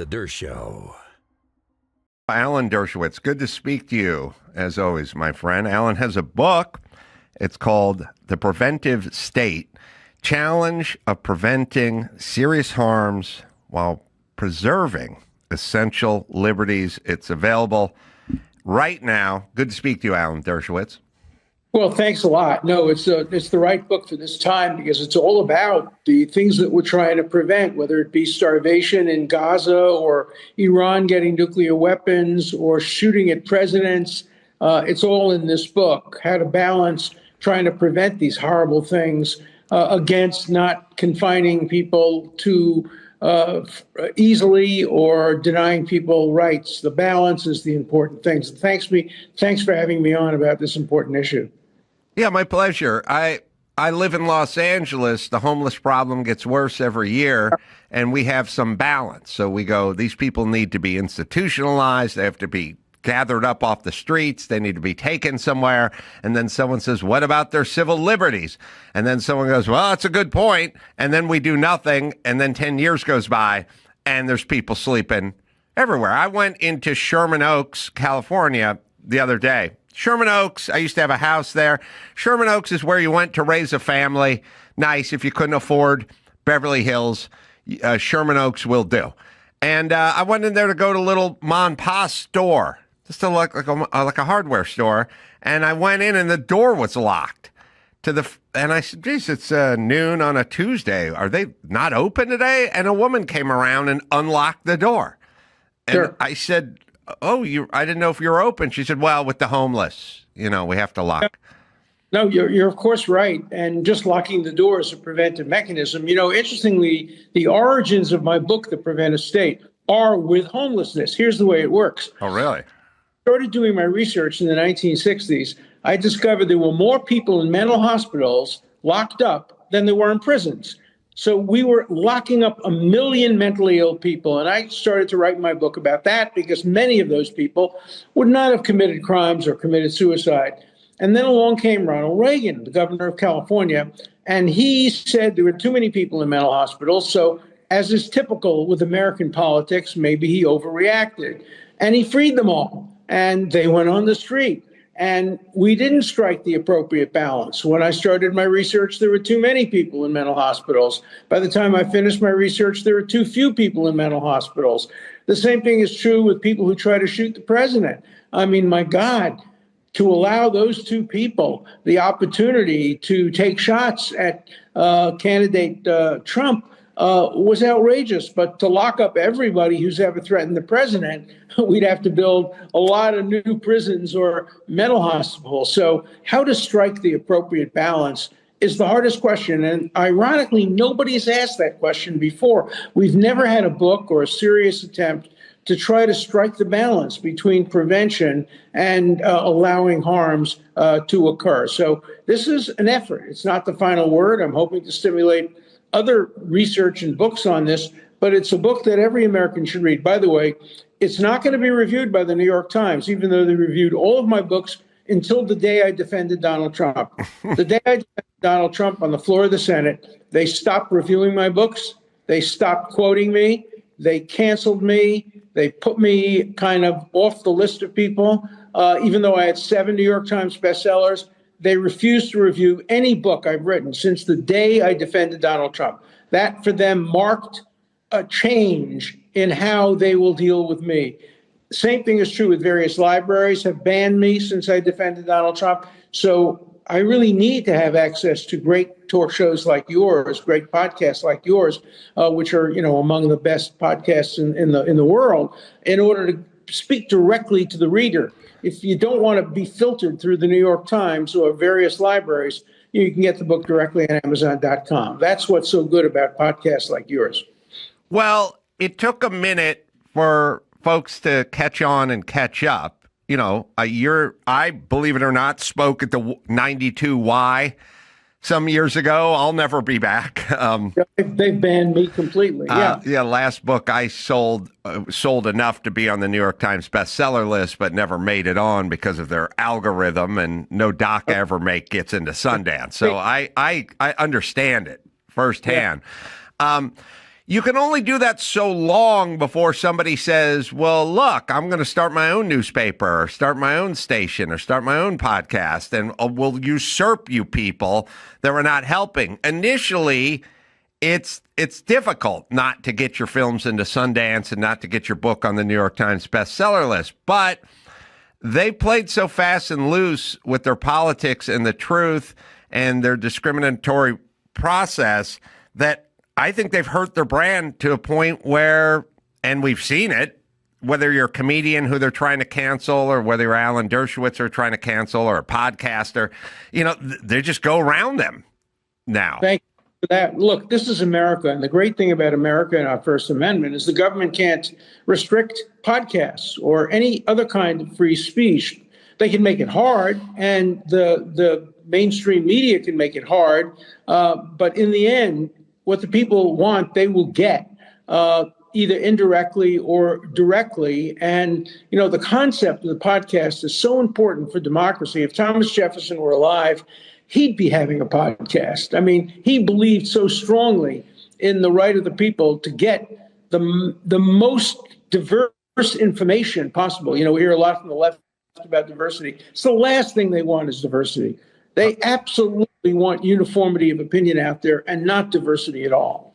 The Dershow. Alan Dershowitz, good to speak to you, as always, my friend. Alan has a book. It's called The Preventive State, Challenge of Preventing Serious Harms While Preserving Essential Liberties. It's available right now. Good to speak to you, Alan Dershowitz. Well, thanks a lot. No, it's the right book for this time because it's all about the things that we're trying to prevent, whether it be starvation in Gaza or Iran getting nuclear weapons or shooting at presidents. It's all in this book, how to balance trying to prevent these horrible things against not confining people too easily or denying people rights. The balance is the important thing. So thanks for having me on about this important issue. Yeah, my pleasure. I live in Los Angeles. The homeless problem gets worse every year, and we have some balance. So we go, these people need to be institutionalized. They have to be gathered up off the streets. They need to be taken somewhere. And then someone says, what about their civil liberties? And then someone goes, well, that's a good point. And then we do nothing. And then 10 years goes by, and there's people sleeping everywhere. I went into Sherman Oaks, California, the other day. Sherman Oaks, I used to have a house there. Sherman Oaks is where you went to raise a family. Nice. If you couldn't afford Beverly Hills, Sherman Oaks will do. And I went in there to go to a little mom and pop store, just to look like a hardware store. And I went in and the door was locked. And I said, geez, it's noon on a Tuesday. Are they not open today? And a woman came around and unlocked the door. And Sure. I said, oh, I didn't know if you were open. She said, well, with the homeless, we have to lock. No, you're of course right. And just locking the door is a preventive mechanism. Interestingly, the origins of my book, The Preventive State, are with homelessness. Here's the way it works. Oh, really? Started doing my research in the 1960s. I discovered there were more people in mental hospitals locked up than there were in prisons. So we were locking up 1 million mentally ill people. And I started to write my book about that because many of those people would not have committed crimes or committed suicide. And then along came Ronald Reagan, the governor of California, and he said there were too many people in mental hospitals. So as is typical with American politics, maybe he overreacted. And he freed them all. And they went on the street. And we didn't strike the appropriate balance. When I started my research, there were too many people in mental hospitals. By the time I finished my research, there were too few people in mental hospitals. The same thing is true with people who try to shoot the president. I mean, my God, to allow those two people the opportunity to take shots at candidate Trump was outrageous. But to lock up everybody who's ever threatened the president, we'd have to build a lot of new prisons or mental hospitals. So how to strike the appropriate balance is the hardest question. And ironically, nobody's asked that question before. We've never had a book or a serious attempt to try to strike the balance between prevention and allowing harms to occur. So this is an effort. It's not the final word. I'm hoping to stimulate other research and books on this, but it's a book that every American should read. By the way, it's not going to be reviewed by the New York Times, even though they reviewed all of my books until the day I defended Donald Trump. The day I defended Donald Trump on the floor of the Senate, they stopped reviewing my books. They stopped quoting me. They canceled me. They put me kind of off the list of people, even though I had 7 New York Times bestsellers. They refused to review any book I've written since the day I defended Donald Trump. That, for them, marked a change in how they will deal with me. Same thing is true with various libraries have banned me since I defended Donald Trump. So I really need to have access to great talk shows like yours, great podcasts like yours, which are, among the best podcasts in the world, in order to speak directly to the reader. If you don't want to be filtered through the New York Times or various libraries, you can get the book directly on Amazon.com. That's what's so good about podcasts like yours. Well, it took a minute for folks to catch on and catch up. I, believe it or not, spoke at the 92Y some years ago. I'll never be back. They've banned me completely. Yeah. Last book I sold enough to be on the New York Times bestseller list, but never made it on because of their algorithm, and no doc I ever make gets into Sundance. So I understand it firsthand. you can only do that so long before somebody says, well, look, I'm going to start my own newspaper or start my own station or start my own podcast and will usurp you people that are not helping. Initially, it's difficult not to get your films into Sundance and not to get your book on the New York Times bestseller list. But they played so fast and loose with their politics and the truth and their discriminatory process that I think they've hurt their brand to a point where, and we've seen it, whether you're a comedian who they're trying to cancel or whether you're Alan Dershowitz are trying to cancel or a podcaster, they just go around them now. Thank you for that. Look, this is America. And the great thing about America and our First Amendment is the government can't restrict podcasts or any other kind of free speech. They can make it hard, and the mainstream media can make it hard. But in the end, what the people want, they will get, either indirectly or directly. And, the concept of the podcast is so important for democracy. If Thomas Jefferson were alive, he'd be having a podcast. I mean, he believed so strongly in the right of the people to get the most diverse information possible. We hear a lot from the left about diversity. It's the last thing they want is diversity. They absolutely want uniformity of opinion out there and not diversity at all.